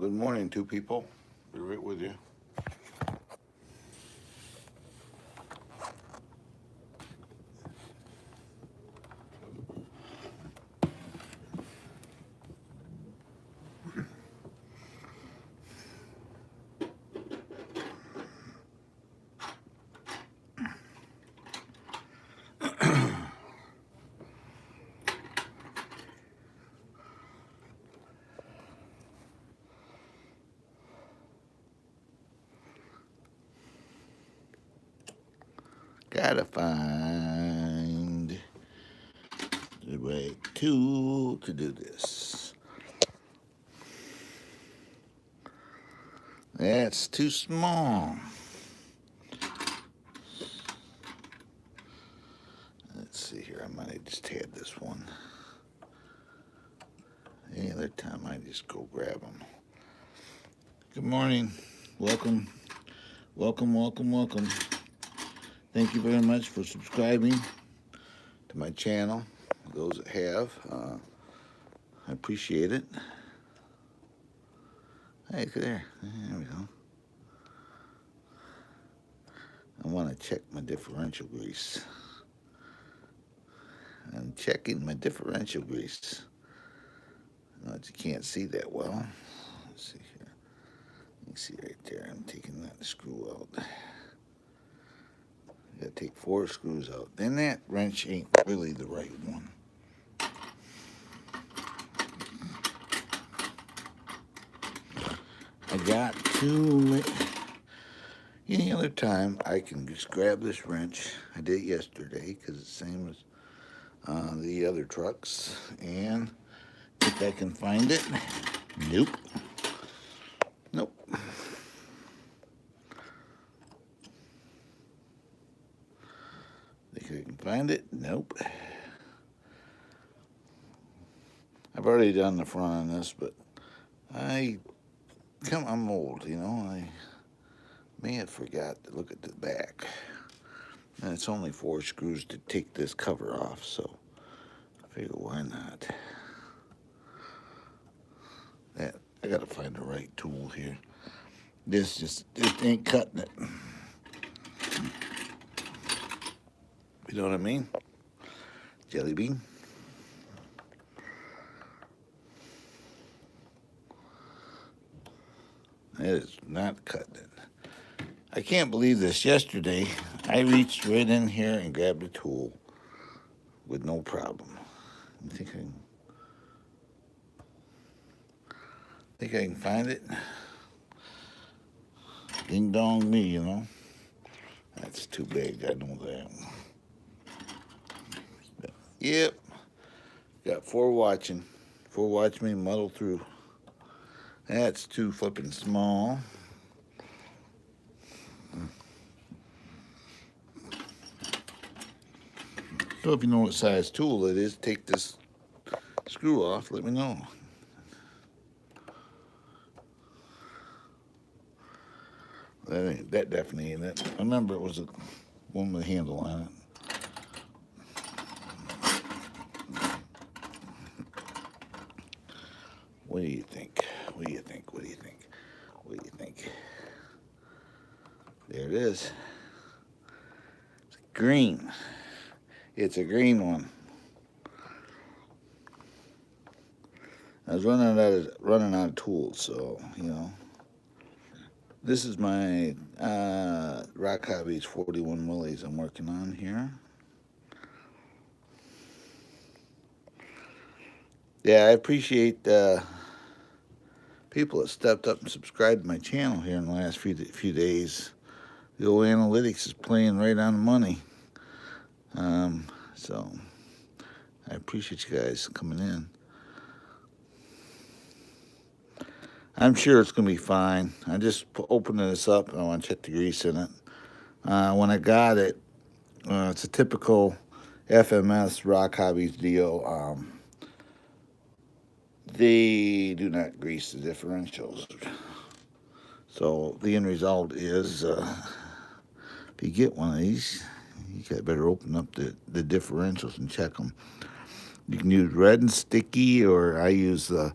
Good morning, two people. Be right with you. Gotta find the right tool to do this. That's too small. Let's see here. I might have just had this one. Any other time I just go grab them. Good morning. Welcome. Welcome. Thank you very much for subscribing to my channel. Those that have, I appreciate it. Hey, there we go. I want to check my differential grease. I'm checking my differential grease. I know that you can't see that well. Let's see here. You can see right there. I'm taking that screw out. You gotta take 4 screws out. Then that wrench ain't really the right one. I got to. Any other time, I can just grab this wrench. I did it yesterday because it's the same as the other trucks. And if I can find it, nope. Think I can find it? Nope. I've already done the front on this, but I'm old, you know. I may have forgot to look at the back. And it's only 4 screws to take this cover off, so I figure why not. I gotta find the right tool here. It ain't cutting it. You know what I mean? Jelly bean. It is not cutting it. I can't believe this. Yesterday, I reached right in here and grabbed a tool with no problem. I think I can find it. Ding dong me, you know. That's too big. I know that. But, yep. Got 4 watching. 4 watch me muddle through. That's too flipping small. So if you know what size tool it is, take this screw off, let me know. That definitely ain't it. I remember it was a one with a handle on it. What do you think? There it is. It's green. It's a green one. I was running out of tools, so you know. This is my Rock Hobbies 41 millies I'm working on here. Yeah, I appreciate people that stepped up and subscribed to my channel here in the last few days. The old analytics is playing right on the money. So I appreciate you guys coming in. I'm sure it's going to be fine. I just opening this up and I want to check the grease in it. When I got it, it's a typical FMS Rock Hobbies deal. They do not grease the differentials. So the end result is, if you get one of these, you got better open up the differentials and check them. You can use red and sticky, or I use the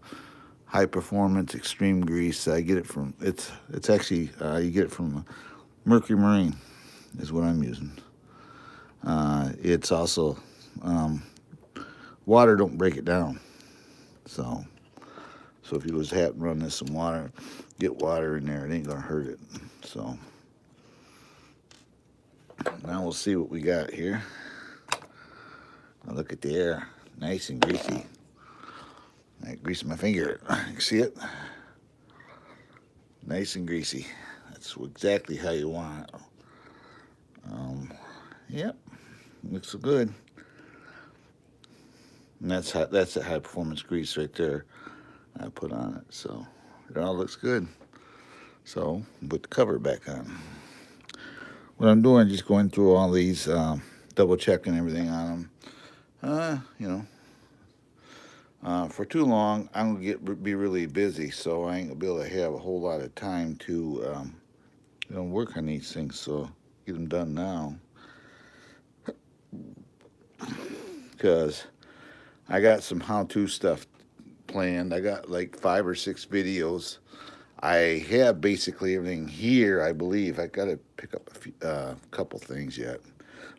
high performance extreme grease. I get it from it's actually you get it from Mercury Marine is what I'm using. It's also water don't break it down. So if you was happen to run this some water, get water in there, it ain't gonna hurt it. So now we'll see what we got here. Now look at the air, nice and greasy. I grease my finger. You see it? Nice and greasy. That's exactly how you want it. Yep, looks so good. And that's a high performance grease right there I put on it. So it all looks good. So put the cover back on. What I'm doing is just going through all these, double checking everything on them. For too long, I'm gonna be really busy, so I ain't gonna be able to have a whole lot of time to work on these things. So get them done now, because I got some how-to stuff planned. I got like 5 or 6 videos. I have basically everything here, I believe. I got to pick up a couple things yet,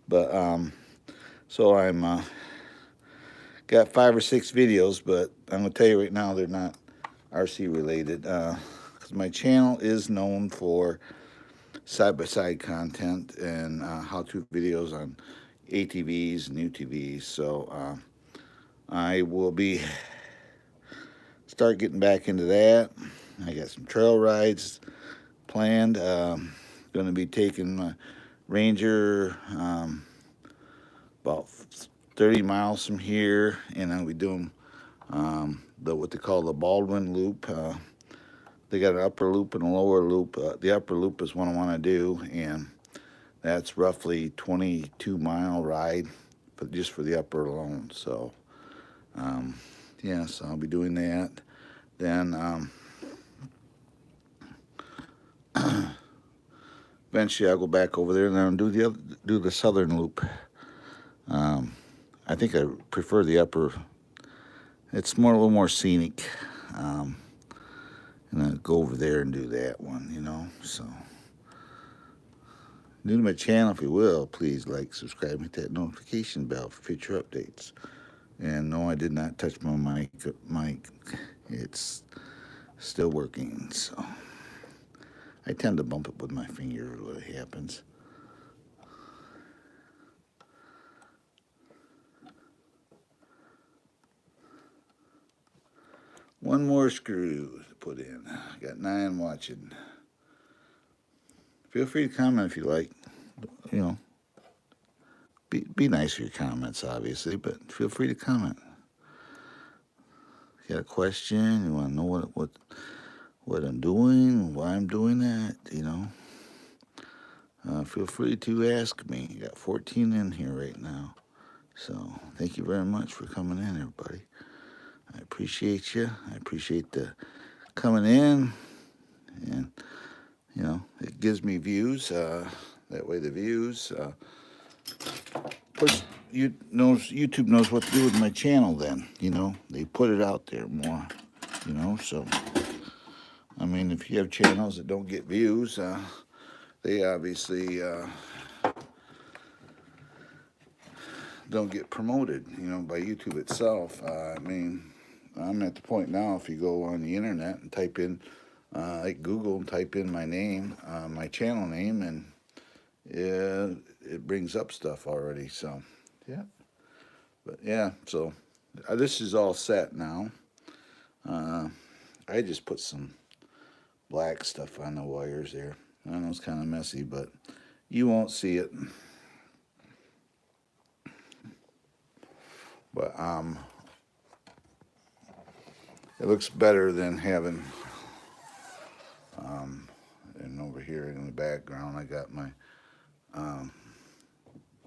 but so I'm got 5 or 6 videos, but I'm gonna tell you right now they're not RC related, because my channel is known for side-by-side content and how-to videos on ATVs and UTVs. So I will be start getting back into that. I got some trail rides planned. Going to be taking my Ranger about 30 miles from here, and I'll be doing what they call the Baldwin Loop. They got an upper loop and a lower loop. The upper loop is what I want to do, and that's roughly 22-mile ride, but just for the upper alone. So, so I'll be doing that. Then eventually I'll go back over there and then do the southern loop. I think I prefer the upper. It's a little more scenic. And I'll go over there and do that one, So, new to my channel, if you will, please like, subscribe, hit that notification bell for future updates. And no, I did not touch my mic. It's still working, so I tend to bump it with my finger when it happens. One more screw to put in. I got 9 watching. Feel free to comment if you like. Be nice with your comments, obviously, but feel free to comment. If you got a question, you want to know what I'm doing, why I'm doing that, feel free to ask me. You got 14 in here right now. So thank you very much for coming in, everybody. I appreciate you. I appreciate the coming in, and it gives me views. That way, the views. Plus, YouTube knows what to do with my channel. Then they put it out there more. So I mean, if you have channels that don't get views, they obviously don't get promoted, by YouTube itself. I mean, I'm at the point now, if you go on the internet and type in, like Google, and type in my name, my channel name, and it brings up stuff already. So, yeah. But, yeah, so this is all set now. I just put some black stuff on the wires there. I know it's kind of messy, but you won't see it. But it looks better than having and over here in the background I got my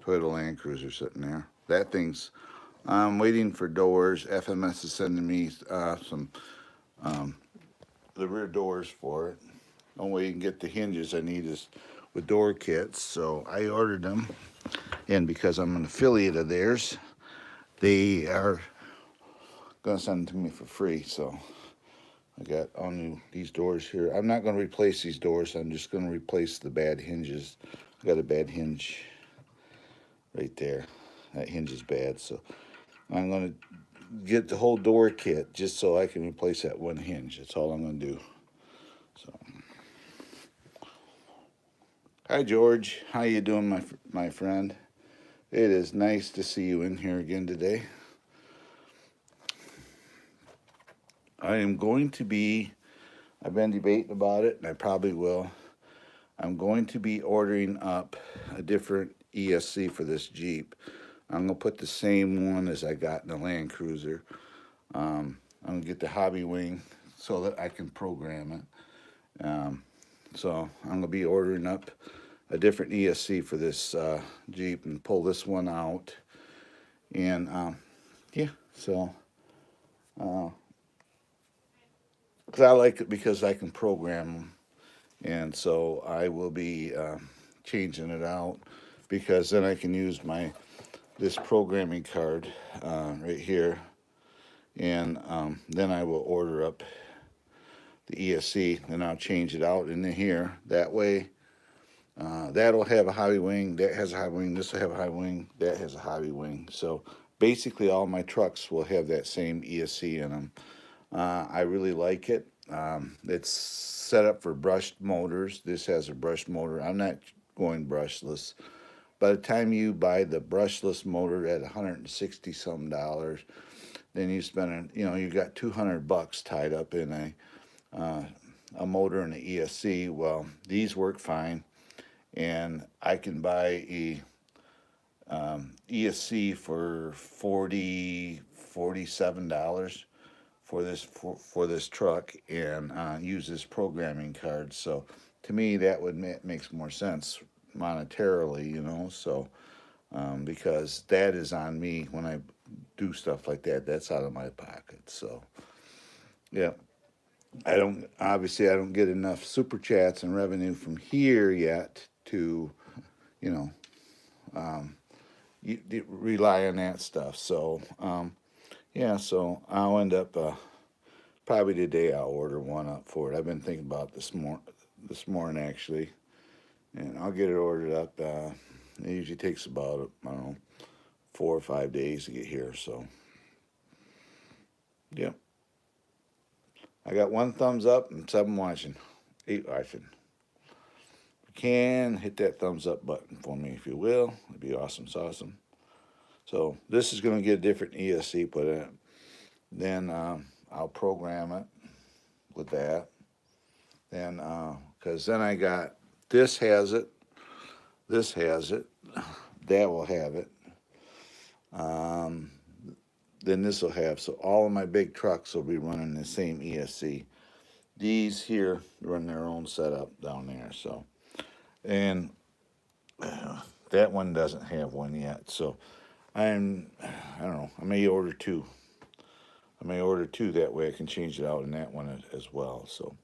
Toyota Land Cruiser sitting there. That thing's I'm waiting for doors. FMS is sending me some the rear doors for it. The only way you can get the hinges I need is with door kits, so I ordered them. And because I'm an affiliate of theirs, they are gonna send them to me for free. So I got all new these doors here. I'm not going to replace these doors. I'm just going to replace the bad hinges. I got a bad hinge right there. That hinge is bad, so I'm going to get the whole door kit just so I can replace that one hinge. That's all I'm going to do. So, hi George, how you doing, my friend? It is nice to see you in here again today. I am going to be. I've been debating about it, and I probably will. I'm going to be ordering up a different ESC for this Jeep. I'm going to put the same one as I got in the Land Cruiser. I'm going to get the hobby wing so that I can program it. So I'm going to be ordering up a different ESC for this Jeep and pull this one out. And yeah, so cause I like it because I can program them. And so I will be changing it out because then I can use this programming card right here, and then I will order up the ESC, and I'll change it out in here. That way, that'll have a hobby wing, that has a hobby wing, this will have a hobby wing, that has a hobby wing. So basically all my trucks will have that same ESC in them. I really like it. It's set up for brushed motors. This has a brushed motor. I'm not going brushless. By the time you buy the brushless motor at $160 some, then you spend, you got $200 tied up in a motor and an ESC. Well, these work fine, and I can buy a ESC for $47 for this truck and use this programming card. So to me, that would makes more sense monetarily, So because that is on me when I do stuff like that. That's out of my pocket. So yeah, I don't get enough super chats and revenue from here yet to you know rely on that stuff. So yeah, so I'll end up. Probably today I'll order one up for it. I've been thinking about this morning actually, and I'll get it ordered up. It usually takes about, I don't know, 4 or 5 days to get here. So, yeah, I got 1 thumbs up and 7 watching, 8 watching. If you can, hit that thumbs up button for me if you will. It'd be awesome, awesome. So this is going to get a different ESC put in it. Then I'll program it with that. Then, because then I got, this has it, that will have it. Then this will have, so all of my big trucks will be running the same ESC. These here run their own setup down there, so. And that one doesn't have one yet, so I don't know, I may order 2. That way I can change it out in that one as well, so.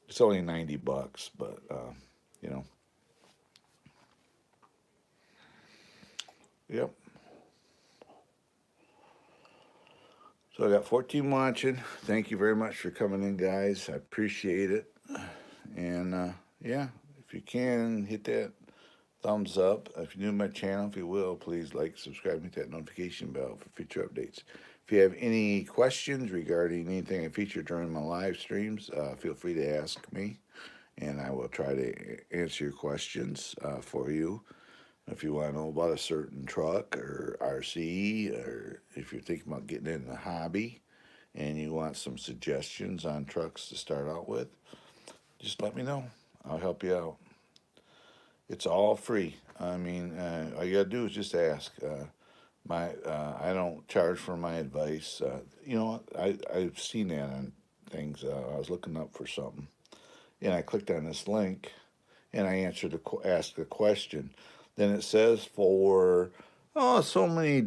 It's only $90, but, Yep. So I got 14 watching. Thank you very much for coming in, guys. I appreciate it. And, yeah, if you can, hit that thumbs up. If you're new to my channel, if you will, please like, subscribe, hit that notification bell for future updates. If you have any questions regarding anything I feature during my live streams, feel free to ask me, and I will try to answer your questions for you. If you want to know about a certain truck or RC, or if you're thinking about getting in the hobby and you want some suggestions on trucks to start out with, just let me know. I'll help you out. It's all free. I mean, all you gotta do is just ask. I don't charge for my advice. I've seen that on things. I was looking up for something, and I clicked on this link, and I asked the question. Then it says for so many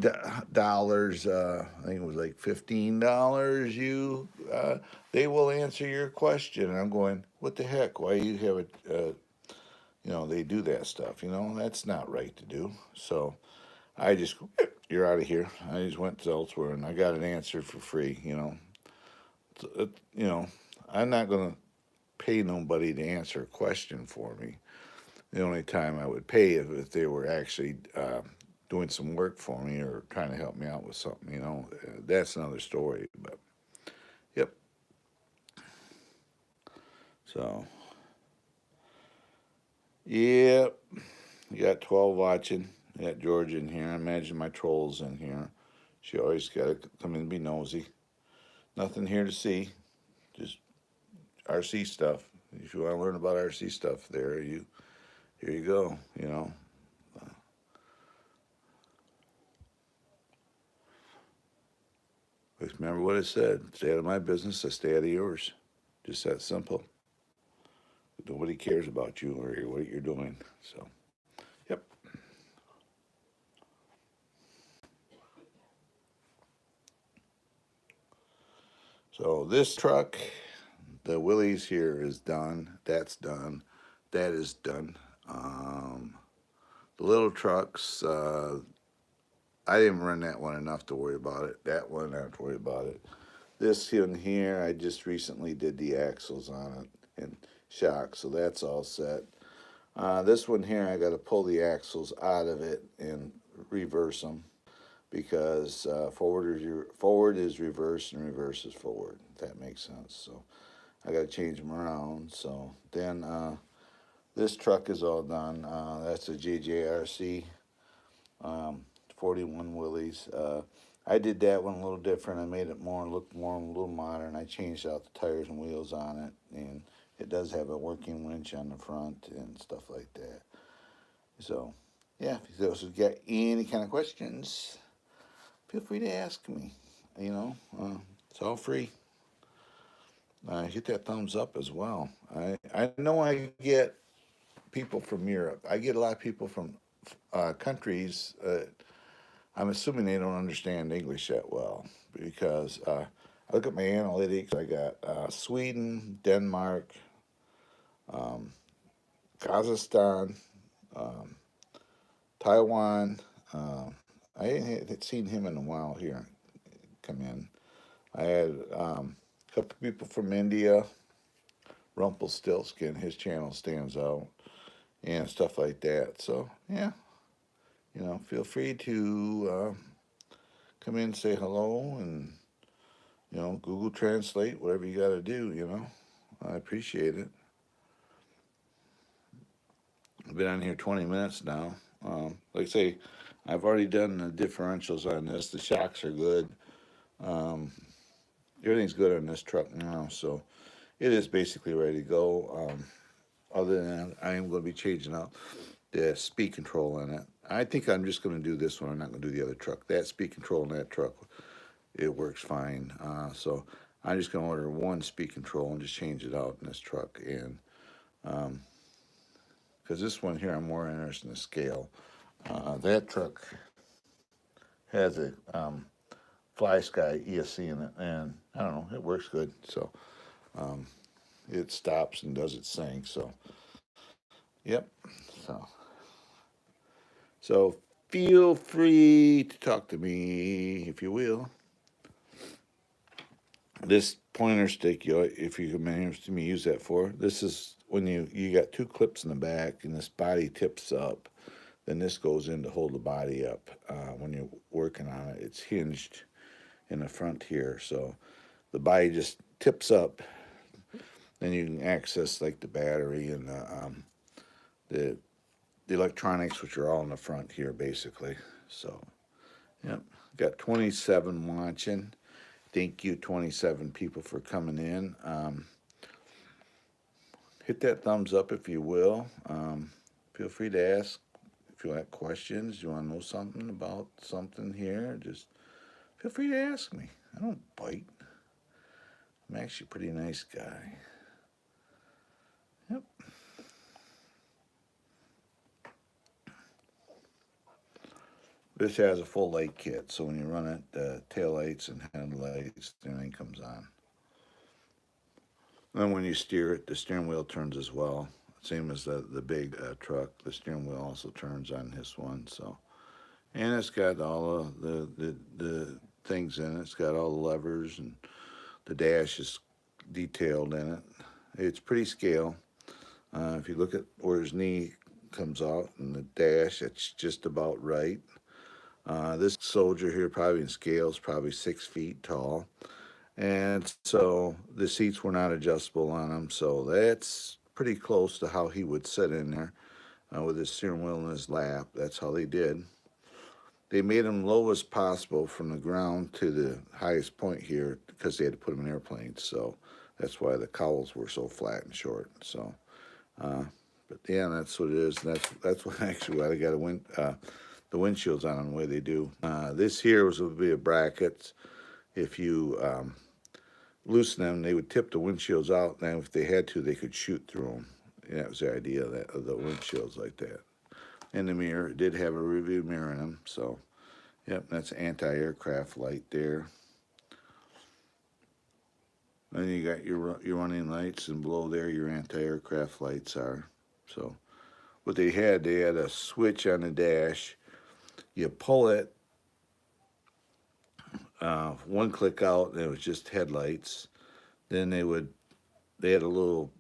dollars. I think it was like $15. They will answer your question. And I'm going, what the heck? Why you have it? They do that stuff. That's not right to do. So I just, you're out of here. I just went elsewhere and I got an answer for free. I'm not going to pay nobody to answer a question for me. The only time I would pay if they were actually doing some work for me or trying to help me out with something. That's another story. But yep. So yep. You got 12 watching. You got George in here. I imagine my troll's in here. She always got to come in and be nosy. Nothing here to see. Just RC stuff. If you want to learn about RC stuff, here you go. Just remember what I said. Stay out of my business. I stay out of yours. Just that simple. Nobody cares about you or what you're doing. So, yep. So this truck, the Willys here is done. That's done. That is done. The little trucks, I didn't run that one enough to worry about it. That one, I don't have to worry about it. This in here, I just recently did the axles on it and shocks, so that's all set. This one here, I got to pull the axles out of it and reverse them because forward is reverse and reverse is forward. If that makes sense. So I got to change them around. So then this truck is all done. That's a JJRC 41 Willys. I did that one a little different. I made it look more a little modern. I changed out the tires and wheels on it, and it does have a working winch on the front and stuff like that. So, yeah, if you also got any kind of questions, feel free to ask me. It's all free. Hit that thumbs up as well. I know I get people from Europe. I get a lot of people from countries. I'm assuming they don't understand English that well because I look at my analytics. I got Sweden, Denmark, um, Kazakhstan, um, Taiwan. I hadn't seen him in a while here come in. I had a couple people from India, Rumpelstiltskin, his channel stands out, and stuff like that. So, yeah, feel free to come in and say hello and, Google Translate, whatever you got to do. I appreciate it. I've been on here 20 minutes now. Like I say, I've already done the differentials on this. The shocks are good. Um, Everything's good on this truck now, so it is basically ready to go. Other than that, I am going to be changing out the speed control in it. I think I'm just going to do this one. I'm not going to do the other truck. That speed control in that truck, it works fine. So I'm just going to order one speed control and just change it out in this truck. And because this one here, I'm more interested in the scale. That truck has a Fly Sky ESC in it, and I don't know, it works good. So um, it stops and does its thing. So, yep. So, so feel free to talk to me if you will. This pointer stick, if you come in here to me, use that for. This is when you got two clips in the back, and this body tips up. Then this goes in to hold the body up. When you're working on it, it's hinged in the front here, so the body just tips up. Then you can access like the battery and the electronics, which are all in the front here, basically. So, yep, got 27 watching. Thank you, 27 people, for coming in. Hit that thumbs up if you will. Feel free to ask if you have questions. You want to know something about something here, just feel free to ask me. I don't bite. I'm actually a pretty nice guy. Yep. This has a full light kit, so when you run it, the tail lights and headlights, everything comes on. And then when you steer it, the steering wheel turns as well. Same as the big truck. The steering wheel also turns on this one. So, and it's got all of the things in it. It's got all the levers, and the dash is detailed in it. It's pretty scale. If you look at where his knee comes out and the dash, it's just about right. This soldier here, probably in scale, is probably 6 feet tall. And so the seats were not adjustable on him, so that's pretty close to how he would sit in there with his steering wheel in his lap. That's how they did. They made him low as possible from the ground to the highest point here because they had to put him in airplanes. So that's why the cowls were so flat and short. So, but yeah, that's what it is. That's what actually why they got the windshields on them the way they do. This here would be a bracket. If you loosen them, they would tip the windshields out, and if they had to, they could shoot through them. And that was the idea of the windshields like that. And the mirror, it did have a review mirror in them, so yep, that's anti-aircraft light there. Then you got your running lights, and below there your anti-aircraft lights are. So what they had a switch on the dash. You pull it, one click out, and it was just headlights. Then they had a little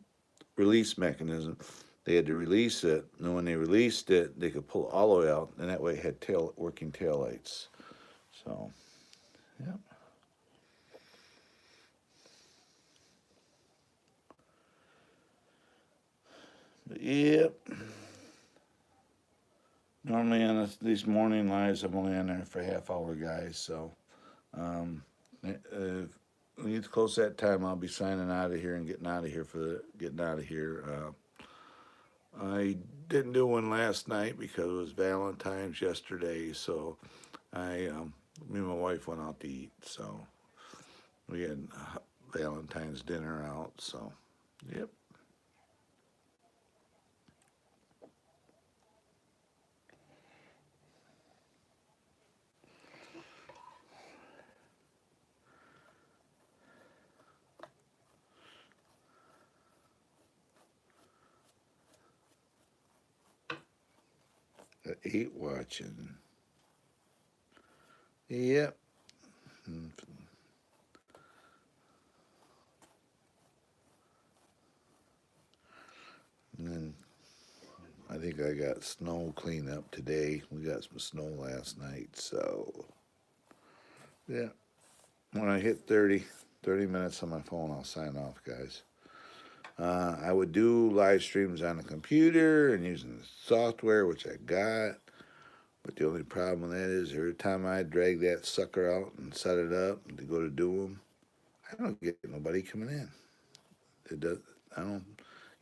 release mechanism. They had to release it, and when they released it, they could pull it all the way out, and that way it had working tail lights. So, yep. But, yep. Normally on these morning lives, I'm only on there for a half hour, guys. So, when you get close to that time, I'll be signing out of here and getting out of here. I didn't do one last night because it was Valentine's yesterday, so me and my wife went out to eat, so we had Valentine's dinner out, so, yep. I ate watching. Yep. And then I think I got snow cleanup today. We got some snow last night, so yeah. When I hit 30 minutes on my phone, I'll sign off, guys. I would do live streams on the computer and using the software, which I got. But the only problem with that is every time I drag that sucker out and set it up to go to do them, I don't get nobody coming in. It does. I don't.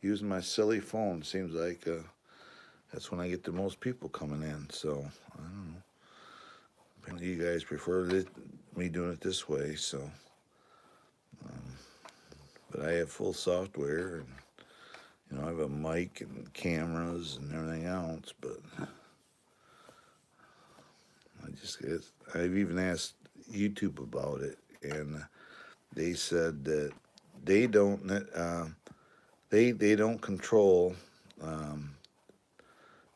Using my silly phone seems like that's when I get the most people coming in. So I don't know. Apparently you guys prefer me doing it this way. So, but I have full software and I have a mic and cameras and everything else. But I've even asked YouTube about it, and they said that they don't they don't control.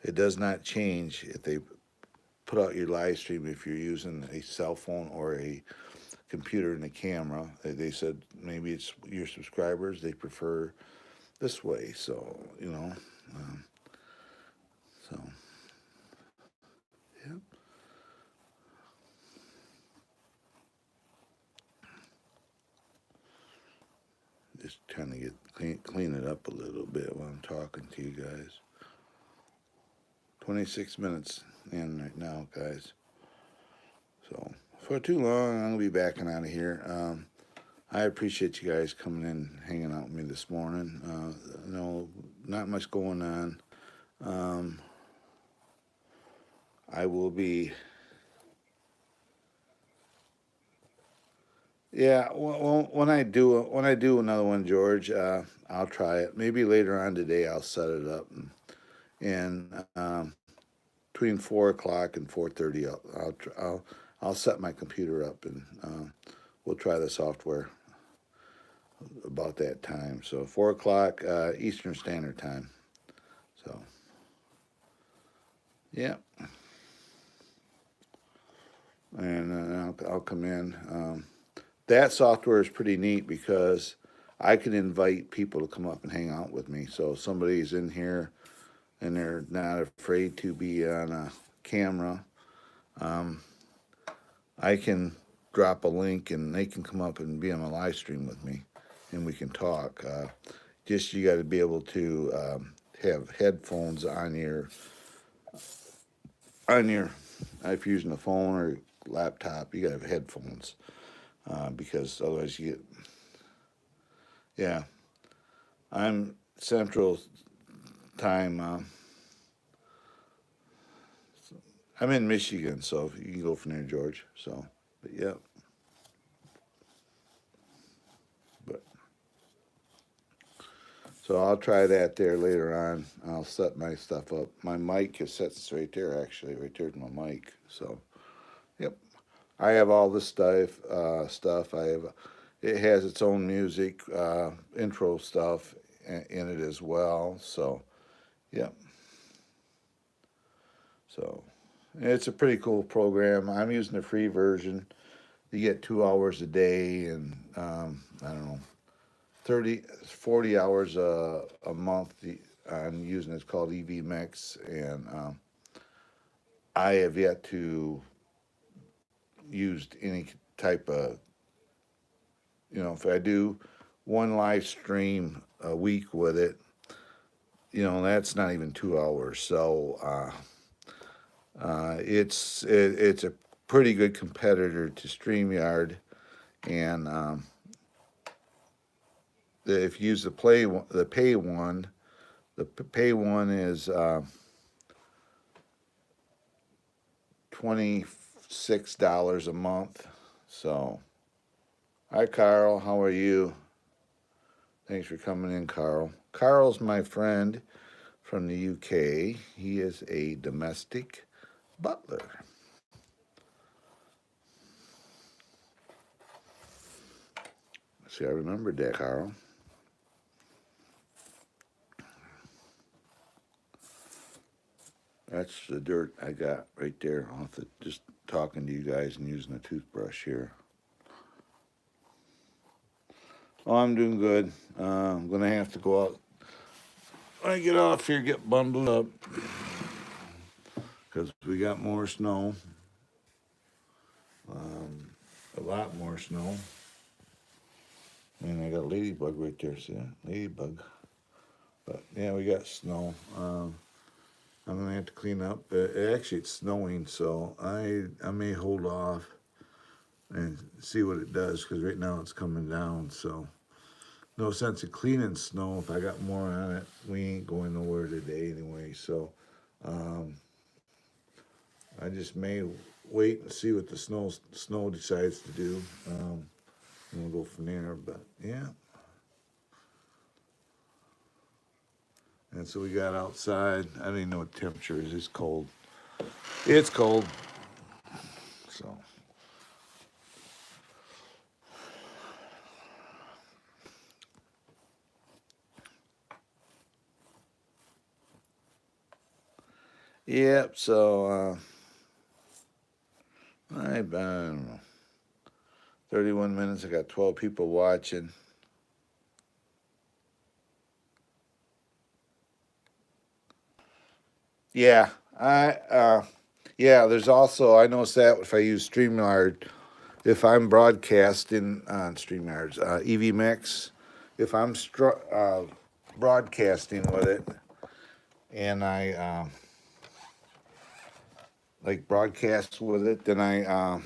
It does not change if they put out your live stream if you're using a cell phone or a computer and a camera. They said maybe it's your subscribers, they prefer this way. So so yeah. Just trying to clean it up a little bit while I'm talking to you guys. 26 minutes in right now, guys. So for too long, I'm gonna be backing out of here. I appreciate you guys coming in, hanging out with me this morning. Not much going on. I will be. Yeah, well, when I do another one, George, I'll try it. Maybe later on today, I'll set it up, and between 4 o'clock and 4:30, I'll set my computer up, and we'll try the software about that time. So 4 o'clock Eastern Standard Time. So yeah, and I'll come in. That software is pretty neat because I can invite people to come up and hang out with me. So if somebody's in here and they're not afraid to be on a camera, um, I can drop a link and they can come up and be on a live stream with me, and we can talk. Just you got to be able to have headphones on your if you're using a phone or laptop, you got to have headphones because otherwise you get yeah. I'm Central Time. I'm in Michigan, so you can go from there, George. So, but yeah, but so I'll try that there later on. I'll set my stuff up. My mic is set right there, actually. Right there's my mic. So, yep. I have all this stuff. I have. It has its own music, intro stuff in it as well. So, yep. So, it's a pretty cool program. I'm using the free version. You get 2 hours a day, and I don't know, 30, 40 hours a month. I'm using it's called EV Mix, and I have yet to use any type of, if I do one live stream a week with it, that's not even 2 hours. So it's a pretty good competitor to StreamYard, and if you use the pay one, the pay one is $26 a month. So, hi Carl, how are you? Thanks for coming in, Carl. Carl's my friend from the UK. He is a domestic butler. See, I remembered that, Carl. That's the dirt I got right there off the just talking to you guys and using a toothbrush here. Oh, I'm doing good. I'm gonna have to go out when I get off here, get bundled up because we got more snow. A lot more snow. And I got a ladybug right there. See that? Ladybug. But yeah, we got snow. I'm gonna have to clean up. Actually, it's snowing, so I may hold off and see what it does because right now it's coming down. So no sense of cleaning snow if I got more on it. We ain't going nowhere today anyway. So I just may wait and see what the snow decides to do. And we'll go from there. But yeah. And so we got outside. I don't even know what temperature is. It's cold. It's cold. So. Yep. So I don't know. 31 minutes. I got 12 people watching. Yeah. There's also I noticed that if I use StreamYard, if I'm broadcasting on StreamYard's EV Mix, if I'm broadcasting with it, and I like broadcast with it, then I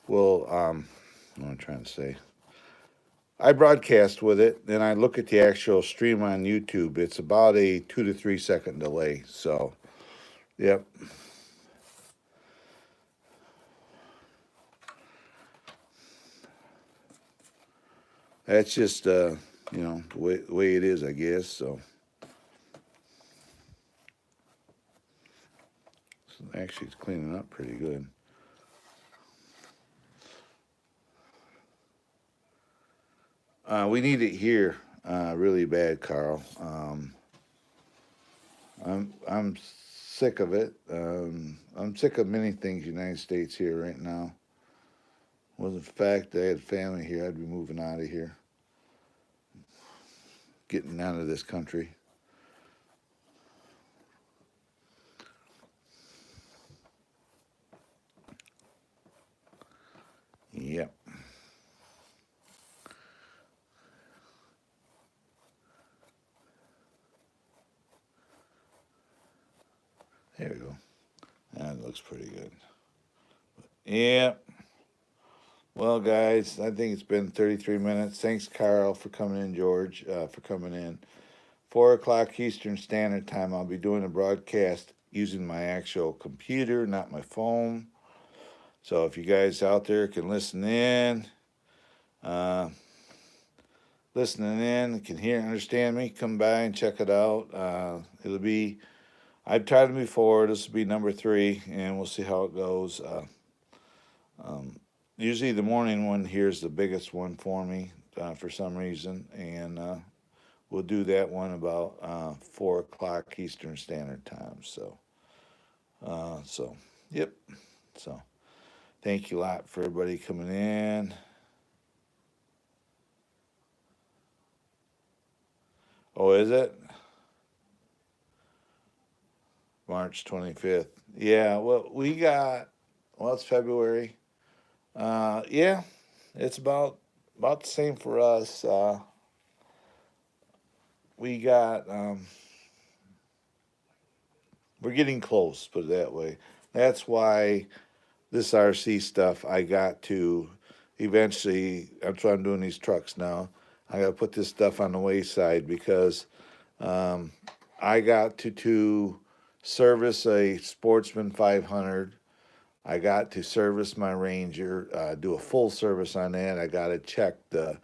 will. What am I trying to say? I broadcast with it, then I look at the actual stream on YouTube. It's about a 2 to 3 second delay. So, yep. That's just the way it is, I guess. So actually, it's cleaning up pretty good. We need it here really bad, Carl. I'm sick of it. I'm sick of many things United States here right now. Wasn't the fact that I had family here, I'd be moving out of here. getting out of this country. Yep. There we go. That looks pretty good. Yep. Well, guys, I think it's been 33 minutes. Thanks, Carl, for coming in, George, for coming in. 4 o'clock Eastern Standard Time, I'll be doing a broadcast using my actual computer, not my phone. So if you guys out there can listen in, can hear and understand me, come by and check it out. It'll be, I've tried it before. This will be number 3, and we'll see how it goes. Usually the morning one here is the biggest one for me for some reason, and we'll do that one about 4 o'clock Eastern Standard Time. So, yep. So, thank you a lot for everybody coming in. Oh, is it? March 25th. Yeah, well, it's February. Yeah, it's about the same for us. We got, we're getting close, put it that way. That's why this RC stuff, I got to eventually, that's why I'm doing these trucks now. I got to put this stuff on the wayside because I got to service a Sportsman 500. I got to service my Ranger, do a full service on that. I got to check the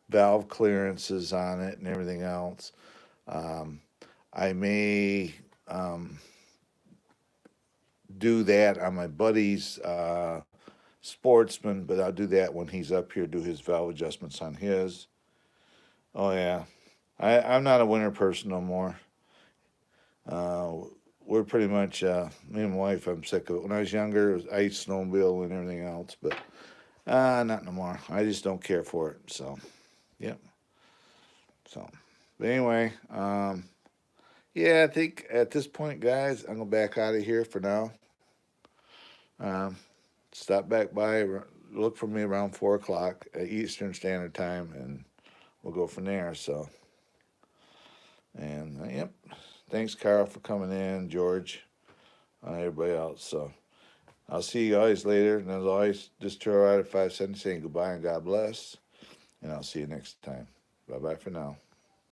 valve clearances on it and everything else. I may do that on my buddy's Sportsman, but I'll do that when he's up here, do his valve adjustments on his. Oh, yeah. I'm not a winter person no more. We're pretty much, me and my wife, I'm sick of it. When I was younger, I used to snowmobile and everything else, but not no more. I just don't care for it, so, yep. So, but anyway, yeah, I think at this point, guys, I'm going to back out of here for now. Stop back by, look for me around 4 o'clock Eastern Standard Time, and we'll go from there, so. And, yep. Thanks, Carl, for coming in, George, everybody else. So I'll see you guys later. And as always, just turn right at 5 cents saying goodbye and God bless. And I'll see you next time. Bye-bye for now.